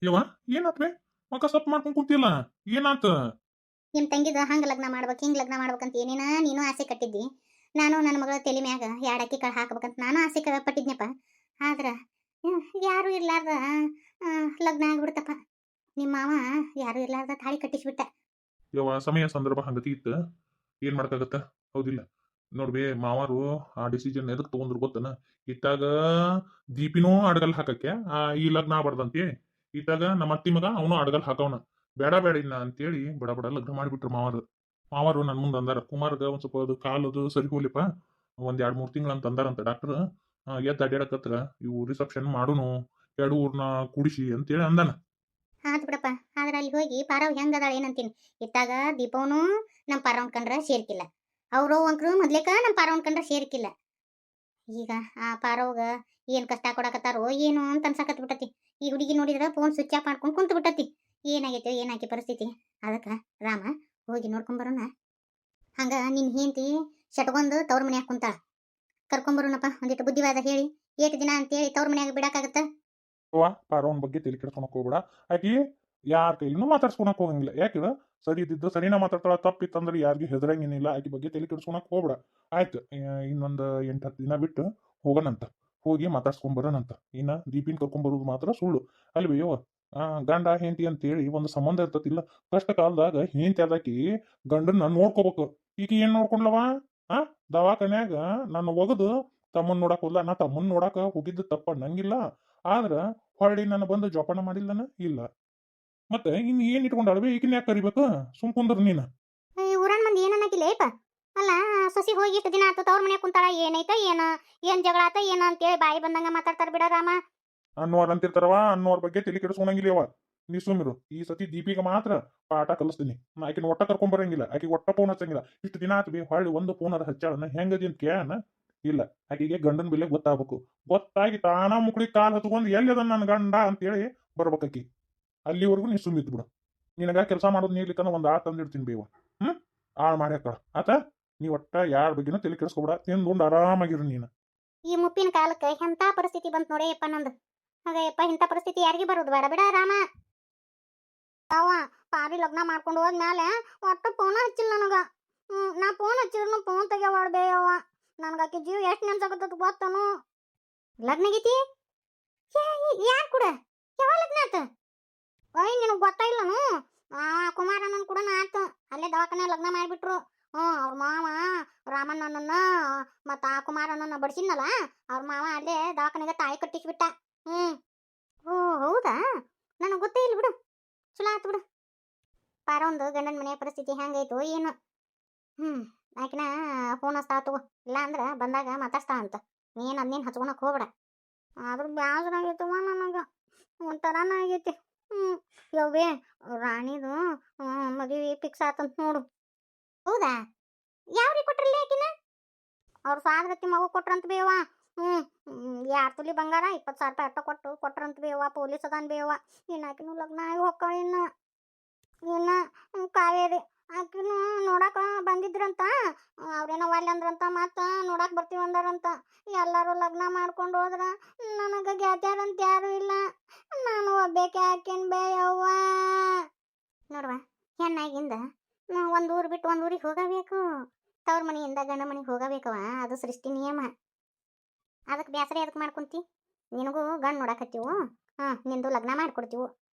ಯವ್ವ ಏನಾತ್ ಬೇ ಮಕ ಸಪ್ ಮಾಡ್ಕೊಂಡ್ ಕುಂತಿಲ್ಲ ಏನಾತ. ನಿಮ್ ತಂಗಿದ ಹಂಗ ಲಗ್ನ ಮಾಡ್ಬೇಕು ಹಿಂಗ್ ಲಗ್ನ ಮಾಡ್ಬೇಕಂತ ಏನೇನ ನೀನು ಆಸೆ ಕಟ್ಟಿದ್ದಿ. ನಾನು ನನ್ನ ಮಗಳ ತಲೆ ಮ್ಯಾಗ ಯಾಡಕ್ಕಿ ಕಾಳು ಹಾಕ್ಬೇಕಂತ ನಾನು ಆಸೆ ಪಟ್ಟಿದ್ನಪ್ಪ. ಆದ್ರ ಯಾರು ಇರ್ಲಾರ್ದ ಲಗ್ನ ಆಗ್ಬಿಡ್ತಪ್ಪ. ನಿಮ್ಮ ಮಾವ ಯಾರು ಇರ್ಲಾರ್ದ ತಾಳಿ ಕಟ್ಟಿಸ್ಬಿಟ್ಟ. ಯವ್ವ ಸಮಯ ಸಂದರ್ಭ ಹಂಗತಿ ಇತ್ತ, ಏನ್ ಮಾಡಕ್ಕಾಗತ್ತ. ಹೌದಿಲ್ಲ. ನೋಡ್ಬೇ ಮಾವಾರು ಆ ಡಿಸಿಷನ್ ಎದಕ್ ತಗೊಂಡ್ರು ಗೊತ್ತನ. ಇತ್ತಾಗ ದೀಪಿನೂ ಅಡಗಲ್ ಹಾಕಕ್ಕೆ ಈ ಲಗ್ನ ಆಗ್ಬಾರ್ದಂತೆ. ಇತ್ತಾಗ ನಮ್ಮ ಅತ್ತಿ ಮಗ ಅವನು ಅಡಗಲ್ ಹಾಕವನ. ಬೇಡ ಬೇಡ ಇನ್ನ ಅಂತೇಳಿ ಬಡ ಬಡ ಲಗ್ನ ಮಾಡಿಬಿಟ್ರು ಮಾವಾರು. ಮಾವಾರು ನನ್ ಮುಂದೆ ಅಂದಾರ ಕುಮಾರ್ಗ ಒಂದ್ ಸ್ವಲ್ಪ ಅದು ಕಾಲದು ಸರಿ ಹೋಲಿಪ್ಪ, ಒಂದ್ 2-3 ತಿಂಗಳ ಅಂತ ಅಂದಾರಂತ ಡಾಕ್ಟರ್. ಎದ್ದು ಅಡ್ಯಾಡಕತ್ರ ಇವು ರಿಸೆಪ್ಷನ್ ಮಾಡುನು, ಎರಡು ಊರ್ನ ಕೂಡಿಸಿ ಅಂತೇಳಿ ಅಂದಾನ. ಆತ್ ಬಿಡಪ್ಪ. ಆದ್ರ ಅಲ್ಲಿ ಹೋಗಿ ಪಾರವ್ ಹೆಂಗ್ ಅದಾಳ ಏನಂತೀನಿ. ಇತ್ತಾಗ ದೀಪವನು ನಮ್ ಪಾರವನ್ ಕಂಡ್ರ ಸೇರ್ಕಿಲ್ಲ. ಅವ್ರು ಅಂಕ್ರು ಮೊದ್ಲೇಕ ನಮ್ ಪಾರವನ್ ಕಂಡ್ರ ಸೇರ್ಕಿಲ್ಲ. ಈಗ ಆ ಪಾರವ್ಗ ಏನ್ ಕಷ್ಟ ಕೊಡಕತ್ತಾರೋ ಏನು ಅಂತ ಅನ್ಸಾಕತ್ ಬಿಟ್ಟತಿ. ಈ ಹುಡುಗಿ ನೋಡಿದ್ರ ಫೋನ್ ಸ್ವಿಚ್ ಆಫ್ ಮಾಡ್ಕೊಂಡ್ ಕುಂತ ಬಿಟ್ಟತಿ. ಏನಾಗೈತೆ ಏನಾಕಿ ಪರಿಸ್ಥಿತಿ. ಅದಕ್ಕ ರಾಮ ಹೋಗಿ ನೋಡ್ಕೊಂಡ್ ಬರೋಣ. ಹಂಗ ನಿನ್ ಹೆಂಡತಿ ಶಟ್ಗೊಂದು ತವ್ರ ಮನ್ಯಾಗ ಕುಂತಾಳ. ಕರ್ಕೊಂಬರೋಣಪ್ಪ ಒಂದಿಟ್ಟು ಬುದ್ಧಿವಾದ ಹೇಳಿ. ಏಟ್ ದಿನ ಅಂತೇಳಿ ತವ್ರ ಮನ್ಯಾಗ ಬಿಡಕ್ಕಾಗತ್ತ. ಅವ್ವ ಪಾರವನ್ ಬಗ್ಗೆ ತಲೆ ಕೆಡ್ಸ್ಕೊಳಕ್ ಹೋಗ್ಬೇಡ. ಆಕಿ ಯಾರ ಕೈಲಿನೂ ಮಾತಾಡ್ಸ್ಕೊಳಕ್ ಹೋಗಂಗಿಲ್ಲ. ಯಾಕಿದ ಸರಿ ಇದ್ದಿದ್ದು ಸರಿನ ಮಾತಾಡ್ತಾಳ, ತಪ್ಪಿತ್ತಂದ್ರೆ ಯಾರಿಗೂ ಹೆದರಂಗೇನಿಲ್ಲ. ಆಕಿ ಬಗ್ಗೆ ತಲೆ ಕೆಡ್ಸ್ಕೊಳಕ್ ಹೋಗ್ಬೇಡ. ಆಯ್ತು. ಇನ್ನೊಂದ್ 8-10 ದಿನ ಬಿಟ್ಟು ಹೋಗೋಣಂತ. ಹೋಗಿ ಮಾತಾಡ್ಸ್ಕೊಂಡ್ ಬರೋಣಂತ. ಇನ್ನ ದೀಪಿನ ಕರ್ಕೊಂಡ್ ಬರೋದು ಮಾತ್ರ ಸುಳ್ಳು ಅಲ್ವೇ ಯವ್ವ. ಗಂಡ ಹೆಂಡತಿ ಅಂತೇಳಿ ಒಂದು ಸಂಬಂಧ ಇರ್ತತಿಲ್ಲ. ಕಷ್ಟ ಕಾಲದಾಗ ಹೆಂಡತಿ ಆದಾಕಿ ಗಂಡನ್ನ ನೋಡ್ಕೋಬೇಕು. ಈಗ ಏನ್ ನೋಡ್ಕೊಂಡ್ಲವ. ಆ ದವಾಖಾನ್ಯಾಗ ನನ್ನ ಒಗದು ತಮ್ಮನ್ ನೋಡಕ್ ಹೋದ್ಲ. ನಾ ತಮ್ಮನ್ ನೋಡಾಕ ಹೋಗಿದ್ದು ತಪ್ಪ ನಂಗಿಲ್ಲ. ಆದ್ರ ಹೊಳ್ಳಿ ನನ್ನ ಬಂದು ಜೋಪಾನ ಮಾಡಿಲ್ಲನ ಇಲ್ಲ. ಮತ್ತೆ ಇನ್ ಏನ್ ಇಟ್ಕೊಂಡಾಳ್ವಿ ಈಗಿನ ಯಾಕೆ ಕರಿಬೇಕು. ಸುಮ್ ಕುಂದ್ರ ನೀನ. ಈ ಊರನ್ ಮಂದಿ ಏನನ್ನಕಿಲ್ಲೇಪ. ಅಲ್ಲ, ಸೊಸಿ ಹೋಗಿ ಇಷ್ಟು ದಿನ ಆತ ತವ್ರ ಮನ್ಯಾಗ ಕುಂತಾಳ. ಏನೈತ ಏನ, ಏನ್ ಜಗಳ ಆತ ಏನ ಅಂತೇಳಿ ಬಾಯಿ ಬಂದಂಗ ಮಾತಾಡ್ತಾರ ಬಿಡ ರಾಮ. ಅನ್ನೋರ್ ಅಂತಿರ್ತಾರವ, ಅನ್ನೋರ್ ಬಗ್ಗೆ ತಲೆ ಕೆಡಿಸ್ಕೊಳಂಗಿಲ್ಲವ. ನೀ ಸುಮ್ಮಿರು. ಈ ಸತಿ ದೀಪಿಗೆ ಮಾತ್ರ ಪಾಠ ಕಲಿಸ್ತೀನಿ. ನಾ ಆಕಿನ ಒಟ್ಟ ಕರ್ಕೊಂಡ್ ಬರಂಗಿಲ್ಲ. ಆಕಿಗೆ ಒಟ್ಟ ಫೋನ್ ಹಚ್ಚಂಗಿಲ್ಲ. ಇಷ್ಟು ದಿನ ಆತ್ ಬಿ ಹೊಳ್ಳಿ ಒಂದು ಫೋನ್ ಅದ ಹಚ್ಚಾಳನ ಹೆಂಗದಿ ಅಂತ ಕೇಳಣ. ಇಲ್ಲ, ಆಕಿಗೆ ಗಂಡನ ಬೆಲೆ ಗೊತ್ತಾಗ್ಬೇಕು. ಗೊತ್ತಾಗಿ ತಾನ ಮುಕ್ಳಿ ಕಾಲ್ ಹತ್ಕೊಂಡು ಎಲ್ಲಿ ಅದ ನನ್ನ ಗಂಡ ಅಂತೇಳಿ ಬರ್ಬೇಕಾಕಿ. ಅಲ್ಲಿವರೆಗೂ ನೀ ಸುಮ್ಮಿತ್ ಬಿಡು. ನಿನಗ ಕೆಲಸ ಮಾಡೋದು ನೀರ್ಲಿಕ್ಕನ ಒಂದ್ ಆಳ್ ತಂದಿಡ್ತೀನಿ ಬೇವ. ಆಳ್ ಮಾಡ್ಯಾಕ ಆತ. ನೀ ಒಟ್ಟ ಯಾರ ಬಗ್ಗೆನೂ ತಲೆ ಕೆಡಿಸ್ಕೊಬೇಡ. ತಿಂದುಂಡು ಆರಾಮಾಗಿರು ನೀನು. ಈ ಮುಪ್ಪಿನ ಕಾಲಕ್ಕೆ ಎಂತ ಪರಿಸ್ಥಿತಿ ಬಂತ್ ನೋಡೇಯಪ್ಪ ನಂದು. ಹಾಗಯ್ಯಪ್ಪ, ಇಂಥ ಪರಿಸ್ಥಿತಿ ಯಾರಿಗೆ ಬರೋದು ಬೇಡ ಬಿಡ ರಾಮ. ಅವ ಪಾರಿ ಲಗ್ನ ಮಾಡ್ಕೊಂಡು ಹೋದ್ಮ್ಯಾಲೆ ಒಟ್ಟು ಫೋನ್ ಹಚ್ಚಿಲ್ಲ ನನಗ. ನಾ ಫೋನ್ ಹಚ್ಚಿದ್ರು ಫೋನ್ ತೆಗಿವಾಡ್ಬೇ ಅವ. ನನ್ಗಾಕಿ ಜೀವ ಎಷ್ಟು ನೆನ್ಸಾಕತ್ತದ ಗೊತ್ತನು. ಲಗ್ನ ಗೀತಿ ಯಾರ್ ಕೂಡ ಯಾವಾಗ ಲಗ್ನ ಆತ? ಅಯ್ಯ ನಿನಗ್ ಗೊತ್ತಾಯಿಲ್ಲನು. ಆ ಕುಮಾರಣ್ಣನ್ ಕೂಡ ಆತು. ಅಲ್ಲೇ ದವಾಖಾನೆ ಲಗ್ನ ಮಾಡಿಬಿಟ್ರು. ಅವ್ರ ಮಾವ ರಾಮಣ್ಣನನ್ನ ಮತ್ತ ಆ ಕುಮಾರಣ್ಣನ ಬಡಿಸಿದ್ನಲ್ಲ, ಅವ್ರ ಮಾವ ಅಲ್ಲೇ ದವಾಖಾನೆಗೆ ತಾಳಿ ಕಟ್ಟಿಸ್ಬಿಟ್ಟ. ಹ್ಮ್ ಓ ಹೌದಾ, ನನಗೆ ಗೊತ್ತೇ ಇಲ್ಲ ಬಿಡು. ಚಲೋ ಆತು ಬಿಡು. ಪಾರೊಂದು ಗಂಡನ ಮನೆಯ ಪರಿಸ್ಥಿತಿ ಹೆಂಗೈತೋ ಏನು. ಆಕಿನ ಫೋನ್ ಹಚ್ತಾಳ ತಗೋ. ಇಲ್ಲ ಅಂದ್ರ ಬಂದಾಗ ಮಾತಾಡ್ಸ್ತಾಳ ಅಂತ. ನೀನ್ ಅದನ್ನೇನು ಹಚ್ಕೊಳಕ್ ಹೋಗ್ಬೇಡ. ಆದ್ರೂ ಬ್ಯಾಸರ ಆಗೈತವ ನನಗ. ಒಂಥರಾನ ಆಗೈತಿ. ಯವ್ವೇ, ರಾಣಿದು ಮದುವೆ ಫಿಕ್ಸ್ ಆತಂತ ನೋಡು. ಹೌದಾ, ಯಾವ್ರಿಗೆ ಕೊಟ್ರಲ್ಲ ಆಕಿನ? ಅವ್ರ ಸಾದ್ಗತಿ ಮಗು ಕೊಟ್ರಂತ ಬೇವ. 2 ತೊಲಿ ಬಂಗಾರ 20,000 ರೂಪಾಯಿ ಅಟ್ಟ ಕೊಟ್ರಂತ ಬೇವ. ಪೊಲೀಸ್ ಅದಾನ್ ಬೇವ. ಆಕಿನೂ ಲಗ್ನ ಆಗಿ ಹೊಕ್ಕಾಳ. ಇನ್ನ ಕಾವೇರಿ ಆಕಿನೂ ನೋಡಾಕ ಬಂದಿದ್ರಂತ. ಅವ್ರೇನೋ ಒಲ್ಲೆ ಅಂದ್ರಂತ. ಮತ್ತ ನೋಡಾಕ್ ಬರ್ತೀವಿ ಅಂದಾರಂತ. ಎಲ್ಲಾರು ಲಗ್ನ ಮಾಡ್ಕೊಂಡು ಹೋದ್ರ ನನಗ ಗೆಳತ್ಯಾರಂತ ಯಾರು ಇಲ್ಲ. ನಾನು ಒಬ್ಬೇಕೆ ಆಕಿನ್ ಬೇಯವ್ವ. ನೋಡ್ವ, ಹೆಣ್ಣಾಗಿಂದ ಒಂದ್ ಊರ್ ಬಿಟ್ಟು ಒಂದ್ ಊರಿಗೆ ಹೋಗಬೇಕು. ತವ್ರ ಮನೆಯಿಂದ ಗಂಡ ಮನೆಗೆ ಹೋಗಬೇಕವ. ಅದು ಸೃಷ್ಟಿ ನಿಯಮ. ಅದಕ್ಕೆ ಬ್ಯಾಸರ ಅದಕ್ಕೆ ಮಾಡ್ಕೊಂತಿ. ನಿನಗೂ ಗಂಡು ನೋಡಾಕತ್ತೀವು. ನಿಂದು ಲಗ್ನ ಮಾಡ್ಕೊಡ್ತೀವು.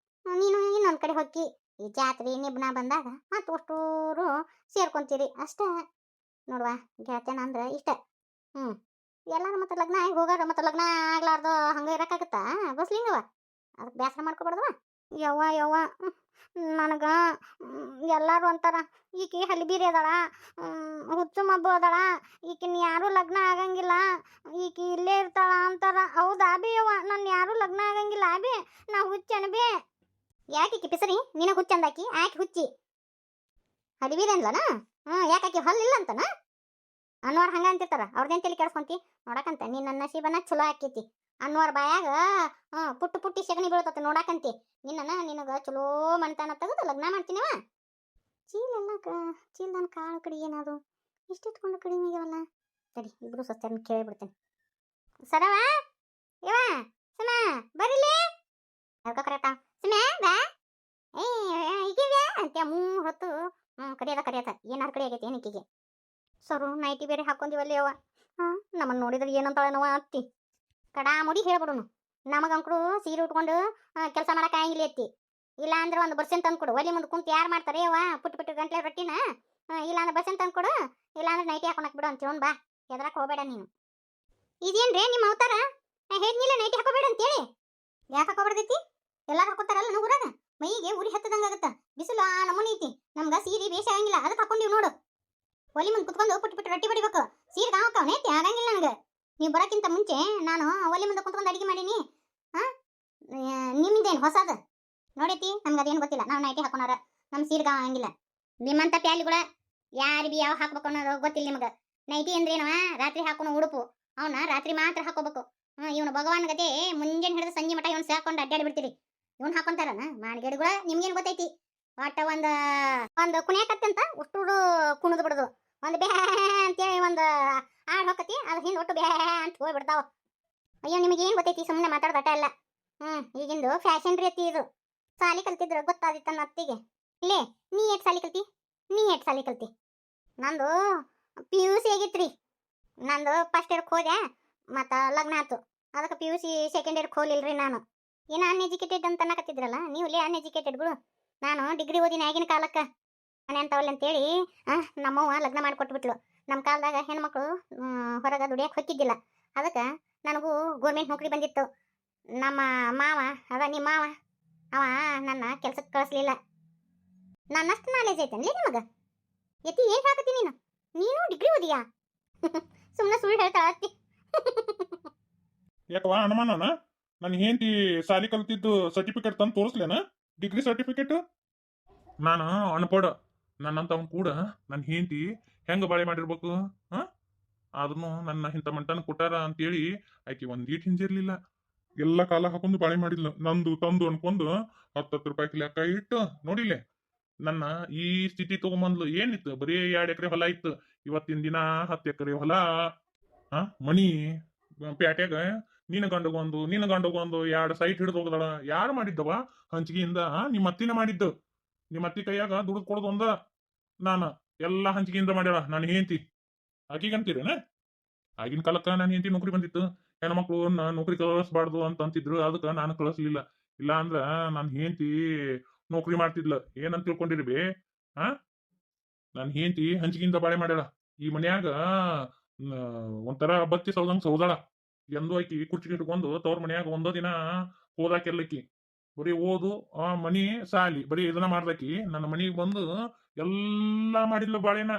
ನೀನು ಇನ್ನೊಂದ್ ಕಡೆ ಹೊಕ್ಕಿ. ಈ ಜಾತ್ರೆ ನಿಬ್ನ ಬಂದಾಗ ಮತ್ತು ಅಷ್ಟೂರು ಸೇರ್ಕೊಂತೀರಿ ಅಷ್ಟೇ. ನೋಡುವ, ಗೆಳತನ ಅಂದ್ರೆ ಇಷ್ಟ. ಎಲ್ಲಾರು ಮತ್ತೆ ಲಗ್ನ ಆಗಿ ಹೋಗಾರ ಮತ್ತೆ ಲಗ್ನ ಆಗ್ಲಾರ್ದು ಹಂಗ ಇರಕ್ಕಾಗತ್ತಾ ಬಸ್ಲಿಂಗವ. ಅದಕ್ಕೆ ಬ್ಯಾಸರ ಮಾಡ್ಕೊಬಾರ್ದವ. ಯವ್ವ ಯವ್ವ, ನನಗ ಎಲ್ಲಾರು ಅಂತಾರ ಈಕಿ ಹಲಿಬೀರಿ ಅದಾಳ, ಹುಚ್ಚು ಮಬ್ಬು ಅದಾಳ, ಈಕಿನ ಯಾರು ಲಗ್ನ ಆಗಂಗಿಲ್ಲ, ಈಕಿ ಇಲ್ಲೇ ಇರ್ತಾಳ ಅಂತಾರ. ಹೌದಾ ಬಿ ಯವ್ವ, ನನ್ನ ಯಾರು ಲಗ್ನ ಆಗಂಗಿಲ್ಲ ಬಿ. ನಾ ಹುಚ್ಚನ ಬಿ. ಯಾಕೆ ಪಿಸರಿ ನಿನಗೆ ಹುಚ್ಚಂದಾಕಿ ಆಕೆ ಹುಚ್ಚಿ ಹಡಿಬೀರಿ ಅನ್ಲನ. ಯಾಕಾಕಿ ಹಲ್ಲಿಲ್ಲ ಅಂತನ ಅನ್ನೋರ್ ಹಂಗ ಅಂತಿರ್ತಾರ. ಅವ್ರದೇನ್ ತಲೆ ಕೆಡ್ಸ್ಕೊಂತಿ. ನೋಡಕಂತ ನೀನ್ ನನ್ನ ನಸೀಬನ ಚಲೋ ಆಕೈತಿ ಅನ್ನೋರ್ ಬಾಯಾಗ ಪುಟ್ಟು ಪುಟ್ಟಿ ಸೆಗಣಿ ಬೀಳ್ತತಿ ನೋಡಕಂತಿ. ನಿನಗ ಚಲೋ ಮಣ್ತನ ತೆಗೆದು ಲಗ್ನ ಮಾಡ್ತೀನವ. ಚೀಲದನ್ ಕಾಳು ಕಡಿ ಏನದು ಇಷ್ಟಿಟ್ಕೊಂಡು ಕಡಿಮೆ ಆಗ್ಯಾವಲ್ಲ. ಸರಿ, ಇಬ್ರು ಸಸ್ತಾರನ್ನ ಕೇಳಿಬಿಡ್ತೇನೆ. ಸರವಾ ಇವ ಸಮ ಬರಿಲಿ. ಕರೆಕ್ಟ ಸುಮ್ಯಾ ಬಾ ಏ ಈಗಿವ್ಯಾ ಅಂತ ಹೊತ್ತು ಕರಿಯದ ಏನಾರು ಕಡಿ ಆಗೈತಿ ಏನಿಕ್ಕಿಗೆ ಸರು ನೈಟಿ ಬೇರೆ ಹಾಕೊಂಡಿವಲ್ಲಿ ಅವ ನಮ್ಮನ್ನ ನೋಡಿದ್ರೆ ಏನಂತಾಳೆ ನಾವು ಅತ್ತಿ ಕಡಾ ಮುಡಿ ಹೇಳ್ಬಿಡುನು ನಮಗಂಕರು ಸೀರೆ ಉಟ್ಕೊಂಡು ಕೆಲಸ ಮಾಡಕ್ ಆಗಂಗಿಲ್ಲ ಎತ್ತಿ ಇಲ್ಲ ಅಂದ್ರೆ ಒಂದು ಬರ್ಸನ್ ತಂದು ಕೊಡು ಒಲಿ ಮುಂದೆ ಕುಂತು ಯಾರು ಮಾಡ್ತಾರೆ ಅವ ಪುಟ್ಟು ಗಂಟ್ಲೆ ರೊಟ್ಟಿನ ಇಲ್ಲ ಅಂದ್ರೆ ಬರ್ಸನ್ ತಂದು ಕೊಡು ಇಲ್ಲ ಅಂದ್ರೆ ನೈಟಿ ಹಾಕೊಳಕ್ ಬಿಡು ಅಂತೀವನ್ ಬಾ ಎದ್ರಾಕ್ ಹೋಗ್ಬೇಡ ನೀನು ಇದೇನ್ರಿ ನಿಮ್ಮ ಅವತಾರ ಹೇಳಿಲ್ಲ ನೈಟಿ ಹಾಕೋಬೇಡ ಅಂತೇಳಿ ಯಾಕೆ ಹಾಕೋಬಾರ್ದೈತಿ ಎಲ್ಲಾರು ಹಾಕೋತಾರಲ್ಲ ನಾವು ಊರಾಗ ಮೈಗೆ ಉರಿ ಹತ್ತದಂಗಾಗತ್ತ ಬಿಸಿಲು ಆ ನಮೂನಿ ಐತಿ ನಮ್ಗ ಸೀರೆ ಬೇಷ ಆಗಂಗಿಲ್ಲ ಅದಕ್ಕೆ ಹಾಕೊಂಡಿವ್ ನೋಡು ಒಲಿ ಮುಂದೆ ಕುತ್ಕೊಂಡು ಪುಟ್ಟು ರೊಟ್ಟಿ ಬಡಿಬೇಕು ಸೀರೆ ಹಾಕವನೇತಿ ಆಗಂಗಿಲ್ಲ ನನಗೆ ನೀವು ಬರೋಕ್ಕಿಂತ ಮುಂಚೆ ನಾನು ಒಲಿ ಮುಂದೆ ಕುತ್ಕೊಂಡು ಅಡಿಗೆ ಮಾಡೀನಿ ನಿಮ್ದೇನು ಹೊಸದ ನೋಡೈತಿ ನಮ್ಗೆ ಅದೇನು ಗೊತ್ತಿಲ್ಲ ನಾವು ನೈಟಿ ಹಾಕೋಣಾರ ನಮ್ಮ ಸೀರೆ ಆಗಂಗಿಲ್ಲ ನಿಮ್ಮಂತ ಪ್ಯಾಲಿಗಳ ಯಾರು ಬಿ ಯಾವ ಹಾಕ್ಬೇಕು ಅನ್ನೋದು ಗೊತ್ತಿಲ್ಲ ನಿಮ್ಗೆ ನೈಟಿ ಅಂದ್ರೇನವ ರಾತ್ರಿ ಹಾಕೋಣ ಉಡುಪು ಅವನ ರಾತ್ರಿ ಮಾತ್ರ ಹಾಕೋಬೇಕು ಇವನು ಭಗವಾನ್ ಗತೆ ಮುಂಜಾನೆ ಹಿಡಿದು ಸಂಜೆ ಮಠ ಇವನು ಸಾಕೊಂಡು ಅಡ್ಡಾಡಿ ಬಿಡ್ತೀರಿ ಇವನ್ ಹಾಕೊಂತಾರನ ಮಾಡಿಗೆಡುಗಳ ನಿಮ್ಗೇನು ಗೊತ್ತೈತಿ ಒಟ್ಟ ಒಂದು ಕುಣಿಯಕತ್ತಂತ ಉಷ್ಟು ಕುಣಿದು ಬಿಡುದು ಒಂದು ಬ್ಯಾ ಅಂತೇಳಿ ಒಂದು ಹಾಡು ಹೋಗತಿ ಅದು ಹಿಂದೆ ಒಟ್ಟು ಬ್ಯಾ ಅಂತ ಹೋಗ್ಬಿಡ್ತಾವ ಅಯ್ಯೋ ನಿಮಗೇನು ಗೊತ್ತೈತಿ ಸುಮ್ಮನೆ ಮಾತಾಡೋದಟ ಎಲ್ಲ ಈಗಿಂದು ಫ್ಯಾಷನ್ ರೀತಿ ಇದು ಸಾಲಿ ಕಲ್ತಿದ್ರು ಗೊತ್ತಾದಿತ್ತ ನನ್ನ ಅತ್ತಿಗೆ ಇಲ್ಲೇ ನೀ ಎಷ್ಟು ಸಾಲಿ ಕಲ್ತಿ ನಂದು PUC ಆಗಿತ್ರಿ ನಂದು ಫಸ್ಟ್ ಇಯರ್ಗೆ ಹೋದೆ ಮತ್ತು ಲಗ್ನ ಆಯ್ತು ಅದಕ್ಕೆ PUC ಸೆಕೆಂಡ್ ಇಯರ್ಗೆ ಹೋಗ್ಲಿಲ್ರಿ ನಾನು ಏನೋ ಅನ್ಎಜುಕೇಟೆಡ್ ಅಂತ ಅನ್ನಕತ್ತಿದ್ರಲ್ಲ ನೀವು ಲೇ ಅನ್ಎಜುಕೇಟೆಡ್ಗಳು ನಾನು ಡಿಗ್ರಿ ಓದಿನ ಆಗಿನ ಕಾಲಕ್ಕೆ ಮನೆ ಅಂತವಲ್ಲ ಅಂತೇಳಿ ನಮ್ಮವ್ವ ಲಗ್ನ ಮಾಡಿಕೊಟ್ಬಿಟ್ಲು ನಮ್ಮ ಕಾಲದಾಗ ಹೆಣ್ಮಕ್ಳು ಹೊರಗೆ ದುಡಿಯಕ್ಕೆ ಹೊಕ್ಕಿದ್ದಿಲ್ಲ ಅದಕ್ಕೆ ನನಗೂ ಗೋರ್ಮೆಂಟ್ ನೌಕರಿ ಬಂದಿತ್ತು ನಮ್ಮ ಮಾವ ನಿಮ್ಮ ಮಾವ ಅವ ನನ್ನ ಕೆಲ್ಸಕ್ಕೆ ಕಳಿಸ್ಲಿಲ್ಲ ನನ್ನಷ್ಟು ನಾಲೆಜ್ ಐತನ್ಲಿ ನಿಮಗೆ ಎತ್ತಿ ಏನು ಹಾಕತ್ತಿ ನೀನು ಡಿಗ್ರಿ ಓದಿಯಾ ಸುಮ್ಮನೆ ಸುಳ್ಳು ಹೇಳ್ತಾಳ ಅತ್ತಿ ಯಾಕವಾ ಅನುಮಾನನ ನನ್ನ ಹೆಂಡತಿ ಸಾಲಿ ಕಲ್ತಿದ್ದು ಸರ್ಟಿಫಿಕೇಟ್ ತಂದು ತೋರಿಸ್ಲೇನ ಡಿಗ್ರಿ ಸರ್ಟಿಫಿಕೇಟ್ ನಾನು ಅನ್ಪಡ ನನ್ನಂತವನ್ ಕೂಡ ನನ್ನ ಹೆಂಡತಿ ಹೆಂಗ ಬಾಳೆ ಮಾಡಿರ್ಬೇಕು ಅದನ್ನು ನನ್ನ ಇಂಥ ಮಂಟನ ಕೊಟ್ಟಾರ ಅಂತೇಳಿ ಆಕಿ ಒಂದೀಟ್ ಹಿಂಜಿರ್ಲಿಲ್ಲ ಎಲ್ಲ ಕಾಲ ಹಾಕೊಂಡು ಬಾಳೆ ಮಾಡಿದ್ಲು ನಂದು ತಂದು ಅನ್ಕೊಂಡು 10 ರೂಪಾಯಿ ಲೆಕ್ಕ ಇಟ್ಟು ನೋಡಿಲೆ ನನ್ನ ಈ ಸ್ಥಿತಿ ತಗೊಂಬಂದ್ಲು ಏನಿತ್ತು ಬರೀ 2 ಎಕರೆ ಹೊಲ ಇತ್ತು ಇವತ್ತಿನ ದಿನ 10 ಎಕರೆ ಹೊಲ ಮನಿ ಪ್ಯಾಟ್ಯಾಗ ನಿನ್ನ ಗಂಡಗೊಂದು 2 ಸೈಟ್ ಹಿಡಿದು ಹೋಗದಳ ಯಾರು ಮಾಡಿದ್ದವ ಹಂಚಿಗೆಯಿಂದ ನಿಮ್ಮ ಅತ್ತಿನ ಮಾಡಿದ್ದು ನಿಮ್ಮ ಅತ್ತಿ ಕೈಯಾಗ ದುಡ್ದು ಕೊಡೋದು ಒಂದ ನಾನು ಎಲ್ಲ ಹಂಚಿಗೆಯಿಂದ ಮಾಡ್ಯಾಳ ನಾನು ಹೆಂಡತಿ ಆಕಿಗಂತೀರೇನ ಆಗಿನ ಕಾಲಕ್ಕ ನಾನು ಹೆಂಡತಿ ನೌಕರಿ ಬಂದಿತ್ತು ಹೆಣ್ಮಕ್ಳು ನೌಕರಿ ಕಳಿಸ್ಬಾರ್ದು ಅಂತ ಅಂತಿದ್ರು ಅದಕ್ಕೆ ನಾನು ಕಳಿಸ್ಲಿಲ್ಲ ಇಲ್ಲ ಅಂದ್ರ ನಾನು ಹೆಂಡತಿ ನೌಕರಿ ಮಾಡ್ತಿದ್ಲ ಏನಂತ ತಿಳ್ಕೊಂಡಿರಿ ಬೇ ನಾನು ಹೆಂಡತಿ ಹಂಚಿಗೆಯಿಂದ ಬಾಳೆ ಮಾಡ್ಯಾಳ ಈ ಮನ್ಯಾಗ ಒಂಥರ ಬತ್ತಿ ಸೌದಂಗ್ ಸೌದಾಳ ಎಂದು ಆಕಿ ಕುರ್ಚಿ ಇಟ್ಕೊಂಡು ತವ್ರ ಮನ್ಯಾಗ ಒಂದೋ ದಿನ ಹೋದಾಕೆಲ್ಲಕಿ ಬರೀ ಓದು ಮನಿ ಸಾಲಿ ಬರೀ ಇದನ್ನ ಮಾಡ್ದಾಕಿ ನನ್ನ ಮನಿಗೆ ಬಂದು ಎಲ್ಲಾ ಮಾಡಿದ್ಲು ಬಾಳೆನ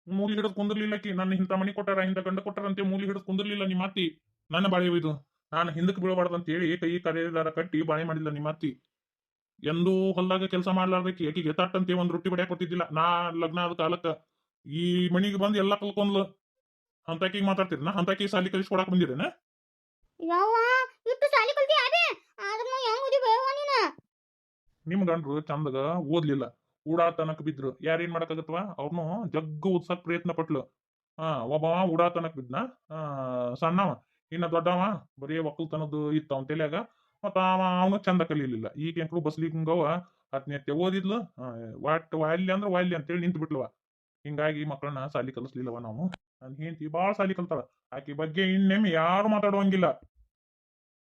ಮೂಲಿ ಹಿಡಿದು ಕುಂದಿರ್ಲಿಲ್ಲಕಿ ನನ್ನ ಇಂಥ ಮನಿ ಕೊಟ್ಟಾರ ಇಂಥ ಗಂಡ ಕೊಟ್ಟಾರ ಅಂತ ಮೂಲಿ ಹಿಡಿದು ಕುಂದಿರ್ಲಿಲ್ಲ ನಿಮ್ಮ ಅತ್ತಿ ನನ್ನ ಬಾಳೆ ಇದು ನಾನು ಹಿಂದಕ್ಕೆ ಬೀಳಬಾರ್ದು ಅಂತ ಹೇಳಿ ಕೈ ಕರೆದಾರ ಕಟ್ಟಿ ಬಾಳೆ ಮಾಡಿಲ್ಲ ನಿಮ್ಮ ಅತ್ತಿ ಎಂದೂ ಹೊಲ್ದಾಗ ಕೆಲಸ ಮಾಡ್ಲಾರ್ದಕ್ಕೆ ಆಕಿಗೆ ತಟ್ಟಂತೆ ಒಂದ್ ರೊಟ್ಟಿ ಬಡಿಯಾಕ ಕೊಟ್ಟಿದ್ದಿಲ್ಲ ನಾ ಲಗ್ನ ಆದ ಕಾಲಕ್ಕ ಈ ಮನಿಗೆ ಬಂದು ಎಲ್ಲಾ ಕಲ್ಕೊಂಡ್ಲು ಅಂತಕಿಗೆ ಮಾತಾಡ್ತೀರಿ ಅಂತಕಿ ಸಾಲಿ ಕಲಿಸ್ಕೊಡಕ್ ಬಂದಿರೇನ ಯಾವ ಇಟ್ಟು ಸಾಲಿ ಕಲ್ತಿ ಅದೇ ಆದ್ರೂ ಹೆಂಗ್ ಓದಿ ಬೇವ ನೀನ ನಿಮ್ ಗಂಡ್ರು ಚಂದಗ ಓದ್ಲಿಲ್ಲ ಉಡಾತನಕ್ ಬಿದ್ರು ಯಾರೇನ್ ಮಾಡಕ್ಕಾಗತ್ವ ಅವ್ರನ್ನು ಜಗ್ಗ ಓದ್ಸಕ್ ಪ್ರಯತ್ನ ಪಟ್ಲು ಒಬ್ಬವ ಉಡಾತನಕ್ ಬಿದ್ನ ಸಣ್ಣವ ಇನ್ನ ದೊಡ್ಡವ ಬರೀ ಒಕ್ಕಲ್ತನದ್ದು ಇತ್ತ ಅವನ ತಲೆಯಾಗ ಮತ್ತ ಅವನು ಚಂದ ಕಲೀಲಿಲ್ಲ ಈಗ ಎಂಕ್ಳು ಬಸ್ಲಿಂಗವ ಹತ್ತನೇ ಓದಿದ್ಲು ವಾಟ್ ವಾಲ್ಯ ಅಂದ್ರ ವಾಲ್ಯ ಅಂತೇಳಿ ನಿಂತು ಬಿಟ್ಲವ ಹಿಂಗಾಗಿ ಮಕ್ಕಳನ್ನ ಸಾಲಿ ಕಲಿಸ್ಲಿಲ್ಲವ ನಾವು ನನ್ನ ಹೆಂಡತಿ ಬಾಳ ಸಾಲಿ ಕಲ್ತಾಳ ಆಕಿ ಬಗ್ಗೆ ಇನ್ನೇಮ್ ಯಾರು ಮಾತಾಡುವಂಗಿಲ್ಲ